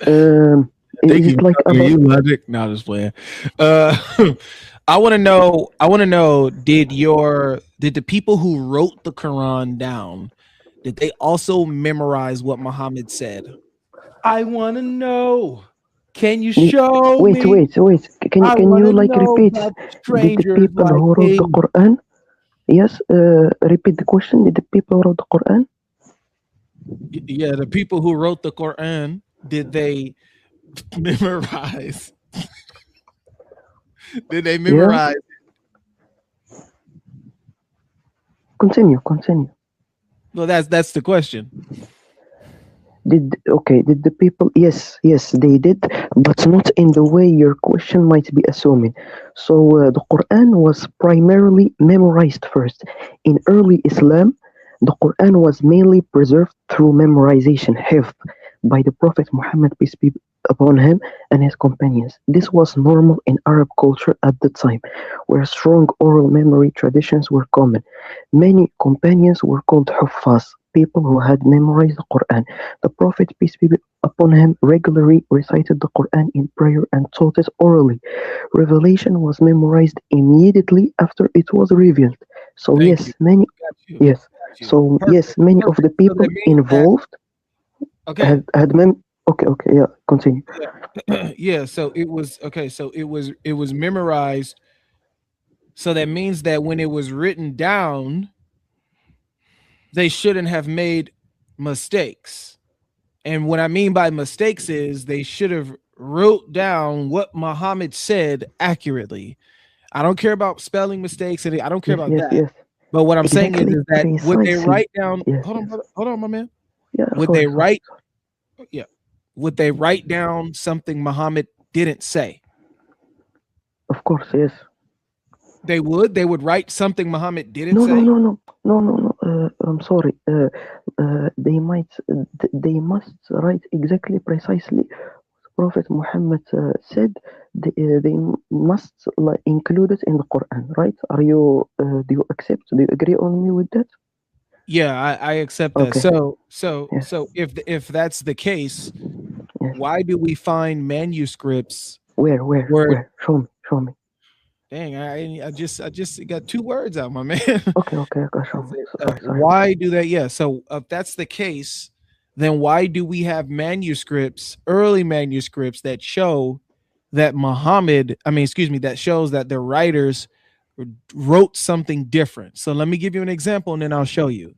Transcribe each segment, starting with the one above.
Is Thank it you. like Are about? you logic? No, just playing. Uh, I want to know. I want to know. Did the people who wrote the Quran down? Did they also memorize what Muhammad said? I want to know. Can you Did, show wait, me? wait, wait. I Can want you to like know repeat? about Did the strangers people like who wrote the me. Quran? Yes. Repeat the question. Did the people who wrote the Quran? Yeah, the people who wrote the Quran, did they memorize? Did they Yeah. memorize? Continue. Continue. Well, that's the question. Did the people? Yes, yes, they did, but not in the way your question might be assuming. So the Quran was primarily memorized first. In early Islam, the Quran was mainly preserved through memorization, hifz, by the Prophet Muhammad, peace be upon him, and his companions. This was normal in Arab culture at the time, where strong oral memory traditions were common. Many companions were called huffaz, people who had memorized the Quran. The Prophet, peace be upon him, regularly recited the Quran in prayer and taught it orally. Revelation was memorized immediately after it was revealed. So Thank you. yes, many Got you. yes. Got you. So yes, Perfect. many of the Perfect. So people that means that involved okay. had okay, okay, yeah, continue. Yeah. Yeah. So it was okay. So it was memorized. So that means that when it was written down, they shouldn't have made mistakes. And what I mean by mistakes is they should have wrote down what Muhammad said accurately. I don't care about spelling mistakes and I don't care Yes, about yes, that. yes. But what I'm saying Exactly, is that would they precisely. write down Yes, hold on, yes. brother, hold on, my man. Yeah, Would they sorry, sorry, write sorry. yeah. Would they write down something Muhammad didn't say? Of course, yes. They would write something Muhammad didn't No, no, say? no, no, no, no, no. I'm sorry. They must write exactly, precisely. Prophet Muhammad said they must like, include it in the Quran, right? Are you? Do you accept? Do you agree on me with that? Yeah, I accept that. Okay. Yes. So if that's the case, Yes. why do we find manuscripts Where? Where? where Where? Show me. Show me. dang, I just got two words out, my man. Okay. Okay. Okay. Show I me. said, Sorry. Sorry. why do they? Yeah. So if that's the case, then why do we have manuscripts, early manuscripts that show that Muhammad, I mean, excuse me, that shows that the writers wrote something different. So let me give you an example and then I'll show you.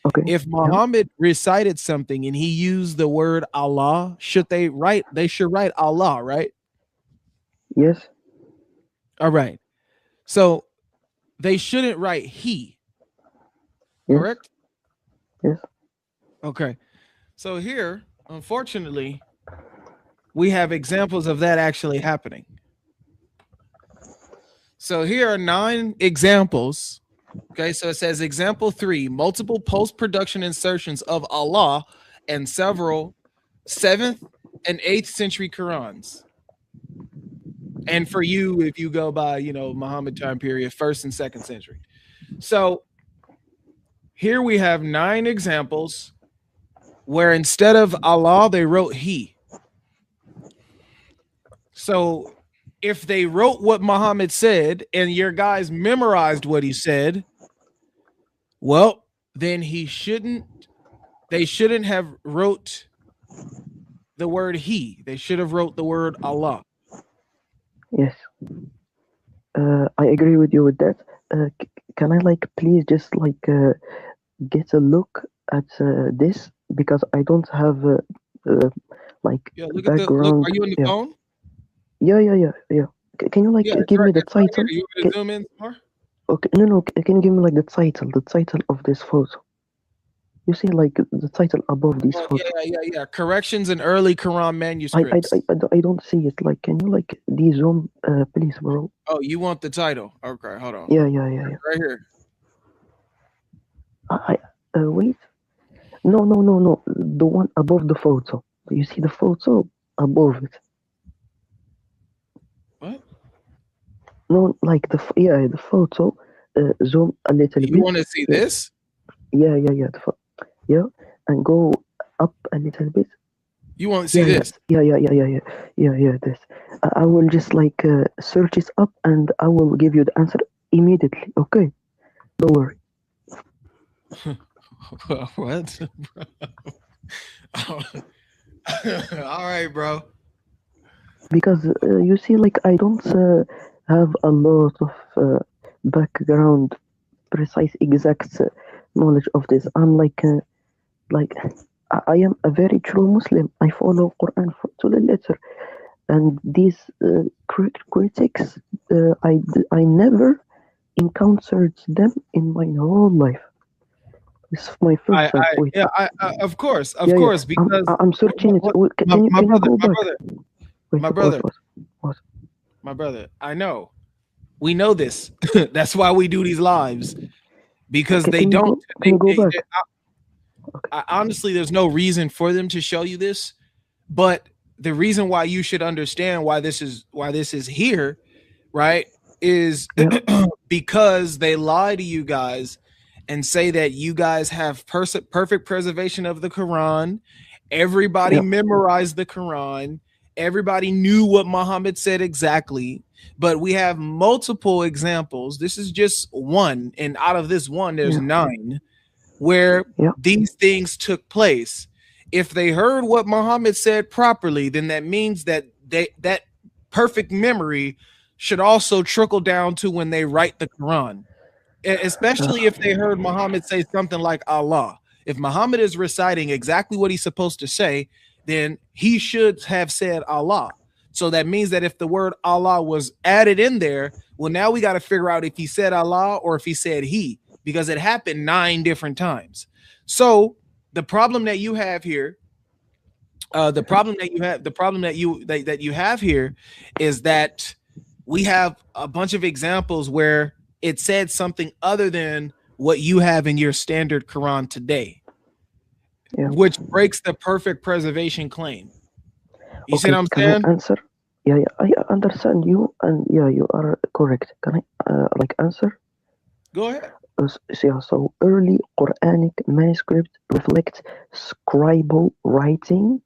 Okay. If Yeah. Muhammad recited something and he used the word Allah, they should write Allah, right? Yes. All right. So they shouldn't write he, Yes. correct? Yes. Okay. So here, unfortunately, we have examples of that actually happening. So here are 9 examples. Okay, so it says example 3, multiple post-production insertions of Allah and several 7th and 8th century Qurans. And for you, if you go by, Muhammad time period, 1st and 2nd century. So here we have 9 examples where instead of Allah, they wrote he. So if they wrote what Muhammad said and your guys memorized what he said, well, then they shouldn't have wrote the word he. They should have wrote the word Allah. Yes. I agree with you with that. Can I like please just like get a look at this because I don't have like Yeah, look, background. are you on the Yeah. phone? Yeah. Can you like Yeah, give me the it's right here. title? You want me to Can, zoom in more? okay, no. Can you give me like the title of this photo? You see like the title above this Well, yeah, photo. yeah, yeah, yeah. Corrections in early Quran manuscripts. I don't see it. Like, can you like de-zoom, please, bro? Oh, you want the title? Okay, hold on. Yeah. Right here. Wait. No. The one above the photo. You see the photo above it. What? No, like the photo. Zoom a little You bit. want to see Yeah, this? yeah. Yeah, and go up a little bit. You won't see Yeah, yeah, this. yeah, yeah, yeah, yeah, yeah, yeah, yeah. This. I will just like search it up and I will give you the answer immediately. Okay, don't worry. What? All right, bro. Because you see, like I don't have a lot of background, precise, exact knowledge of this. I'm like I am a very true Muslim. I follow Quran to the letter, and these critics, I never encountered them in my whole life. This is my first time. Wait, Yeah, of yeah, yeah. course, because I'm searching it. Wait, my can you brother, go back? Wait, my what brother, was what? my brother. I know. We know this. That's why we do these lives because they Can you don't. go? Can you go back? Okay. Honestly, there's no reason for them to show you this, but the reason why you should understand why this is here, right, is Yeah, because they lie to you guys and say that you guys have perfect preservation of the Quran. Everybody yeah, memorized the Quran. Everybody knew what Muhammad said exactly. But we have multiple examples. This is just one. And out of this one, there's yeah, nine where yeah. these things took place. If they heard what Muhammad said properly, then that means that that perfect memory should also trickle down to when they write the Quran, especially if they heard Muhammad say something like Allah. If Muhammad is reciting exactly what he's supposed to say, then he should have said Allah. So that means that if the word Allah was added in there, well, now we got to figure out if he said Allah or if he said he, because it happened 9 different times. So the problem that you have here, the problem that you have here is that we have a bunch of examples where it said something other than what you have in your standard Quran today, Yeah. which breaks the perfect preservation claim. You see what Okay, I'm can I saying? answer? Yeah, yeah, I understand you, and yeah, you are correct. Can I like answer? Go ahead. Yeah, so early Quranic manuscript reflect scribal writing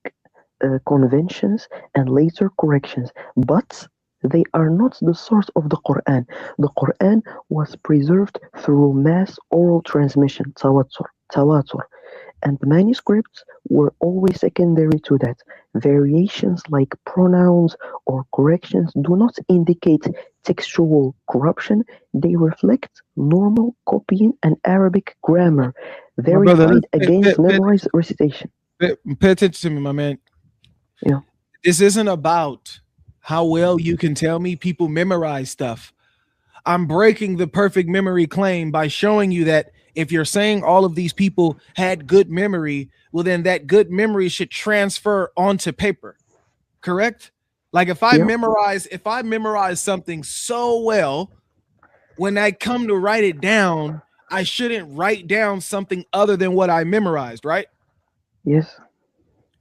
conventions and later corrections, but they are not the source of the Quran. The Quran was preserved through mass oral transmission, tawatur, and manuscripts were always secondary to that. Variations like pronouns or corrections do not indicate textual corruption, they reflect normal copying and Arabic grammar, My brother, verified against memorized recitation. pay attention to me, my man. Yeah, This isn't about how well you can tell me people memorize stuff. I'm breaking the perfect memory claim by showing you that if you're saying all of these people had good memory, well, then that good memory should transfer onto paper, correct? Like yeah, if I memorize something so well, when I come to write it down, I shouldn't write down something other than what I memorized, right? yes.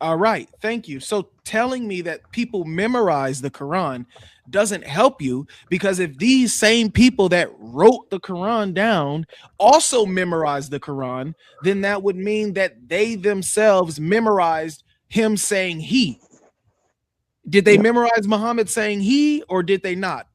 All right, thank you. So telling me that people memorize the Quran doesn't help you, because if these same people that wrote the Quran down also memorized the Quran, then that would mean that they themselves memorized him saying he. Did they Yeah. memorize Muhammad saying he, or did they not?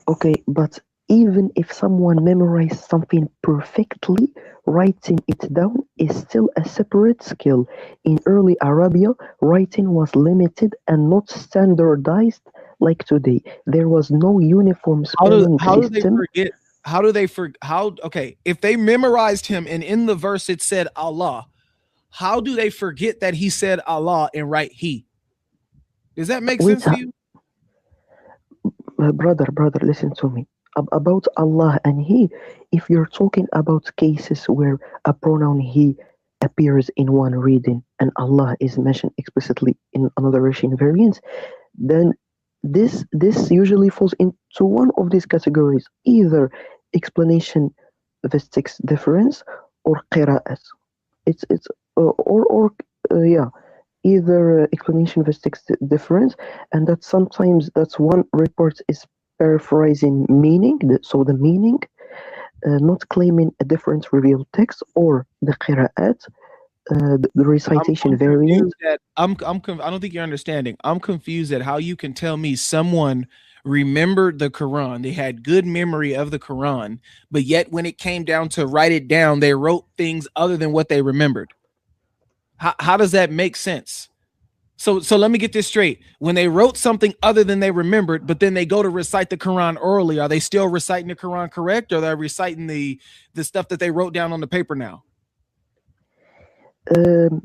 Okay, but even if someone memorized something perfectly, writing it down is still a separate skill. In early Arabia, writing was limited and not standardized like today. There was no uniform spelling How do they system. forget? How do they for how okay, if they memorized him and in the verse it said Allah, how do they forget that he said Allah and write he? Does that make Wait, sense to you? brother, listen to me. About Allah and He, if you're talking about cases where a pronoun He appears in one reading and Allah is mentioned explicitly in another Russian variant, then this usually falls into one of these categories, either explanation with text difference or qira'at. It's yeah, either explanation with text difference, and that sometimes that's one report is paraphrasing meaning, so the meaning, not claiming a different revealed text, or the qira'at, the recitation I'm variant. confused that I don't think you're understanding. I'm confused at how you can tell me someone remembered the Quran. They had good memory of the Quran, but yet when it came down to write it down, they wrote things other than what they remembered. How does that make sense? So let me get this straight. When they wrote something other than they remembered, but then they go to recite the Quran orally, are they still reciting the Quran correct, or are they reciting the stuff that they wrote down on the paper now? Um,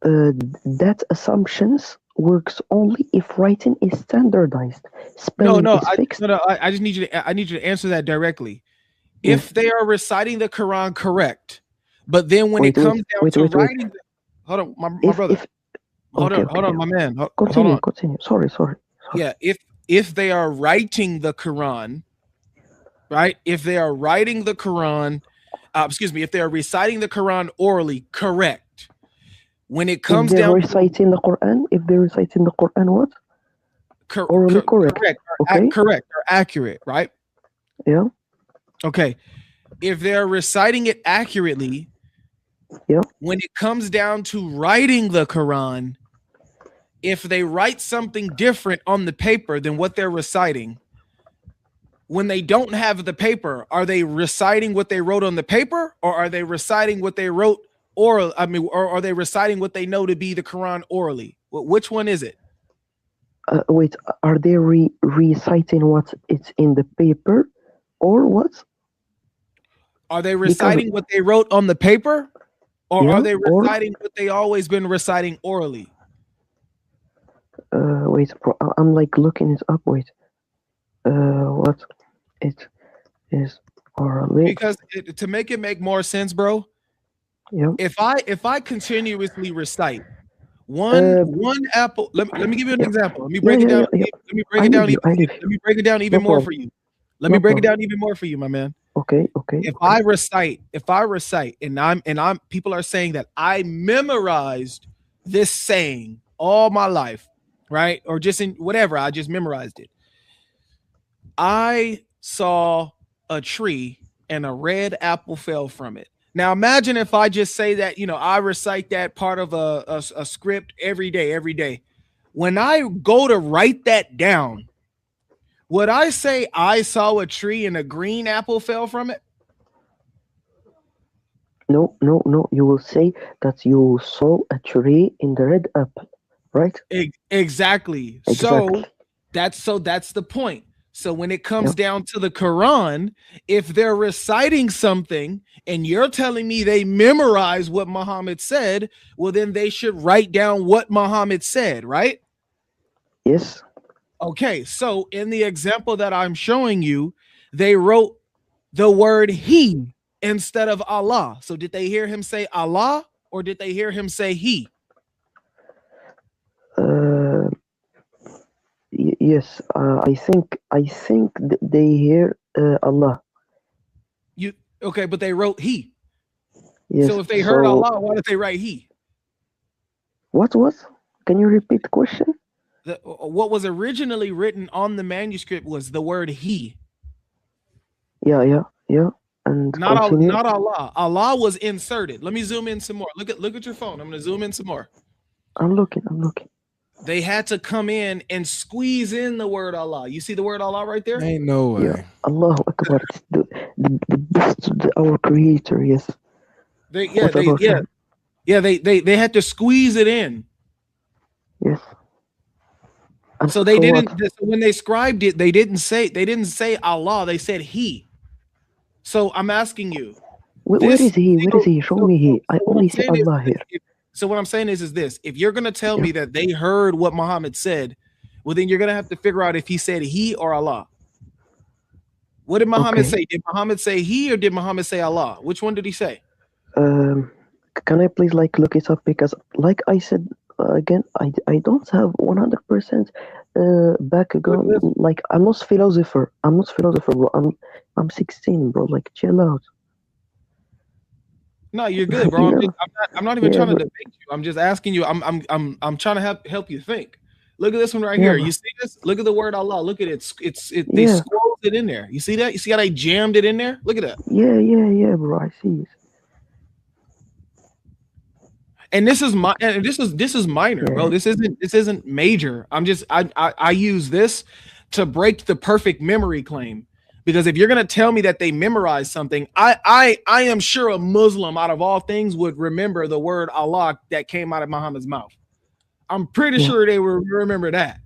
that assumptions works only if writing is standardized, No, spelling no, is fixed. I just need you to answer that directly. Yes. If they are reciting the Quran correct, but then when it Wait, wait, comes down wait, to wait, wait. writing, my my brother, If okay, hold okay, on, my man, hold continue, on. continue. Sorry, sorry, sorry. Yeah, if they are writing the Quran, right? If they are writing the Quran, excuse me, if they are reciting the Quran orally correct, when it If comes they're down to reciting the Quran, if they're reciting the Quran, what? Orally correct. correct, Okay. correct or accurate, right? Yeah. Okay. If they're reciting it accurately, Yeah. when it comes down to writing the Quran, if they write something different on the paper than what they're reciting, when they don't have the paper, are they reciting what they wrote on the paper, or are they reciting what they wrote oral? I mean, or are they reciting what they know to be the Quran orally? Which one is it? Wait, are they reciting what it's in the paper, or what? Are they Because reciting what they wrote on the paper, or are yeah, they or reciting what they always been reciting orally? wait, I'm like looking it up. Wait, what it is orally? Because to make it make more sense, bro, Yeah. if I continuously recite Uh, one apple, let me give you an yeah, example. Let me yeah, break it yeah, down. yeah, yeah. Let me break I it leave down you. even. I leave you. Let me break it down No even more for problem. you. Let me No break it problem. down even more for you, my man. Okay, okay, If okay. I recite, and I'm people are saying that I memorized this saying all my life, right? Or just in whatever, I just memorized it. I saw a tree and a red apple fell from it. Now imagine if I just say that, I recite that part of a script every day, every day. When I go to write that down, would I say I saw a tree and a green apple fell from it? No, no, no. You will say that you saw a tree in the red apple, right? Exactly. Exactly. That's the point. So when it Yeah. comes down to the Quran, if they're reciting something and you're telling me they memorize what Muhammad said, well then they should write down what Muhammad said, right? Yes. Okay, so in the example that I'm showing you, they wrote the word he instead of Allah. So did they hear him say Allah or did they hear him say he? Uh, yes. I think they hear Allah. You okay, but they wrote he. So Yes. if they heard So Allah, why did they write he? what was? Can you repeat the question? What was originally written on the manuscript was the word he, Yeah, yeah, yeah. And continue. not Allah. Allah was inserted. Let me zoom in some more. Look at your phone. I'm going to zoom in some more. I'm looking. I'm looking. They had to come in and squeeze in the word Allah. You see the word Allah right there? Ain't no Yeah. way. Allahu Akbar. It's the best of our Creator. Yes. They What about him? they had to squeeze it in. Yes. And So they so what? didn't. So when they scribed it, they didn't say Allah. They said he. So I'm asking you, Where this is he? Where is he? Show me he. I so what I'm only see saying is Allah this. here. So what I'm saying is this: if you're gonna tell Yeah. me that they heard what Muhammad said, well, then you're gonna have to figure out if he said he or Allah. What did Muhammad Okay. say? Did Muhammad say he or did Muhammad say Allah? Which one did he say? Um, can I please like look it up because, like I said again, I don't have 100% Look at background. this. Like I'm not philosopher. I'm not philosopher, bro. I'm 16, bro. Like chill out. No, you're good, bro. You know? I'm not even Yeah, trying to but debate you. I'm just asking you. I'm trying to help you think. Look at this one right yeah, here. You bro. see this? Look at the word Allah. Look at it. They Yeah, squoze it in there. You see that? You see how they jammed it in there? Look at that. yeah, yeah, yeah, bro. I see it. And this is my and this is minor, bro. This isn't major. I use this to break the perfect memory claim. Because if you're gonna tell me that they memorized something, I am sure a Muslim out of all things would remember the word Allah that came out of Muhammad's mouth. I'm pretty sure they would remember that.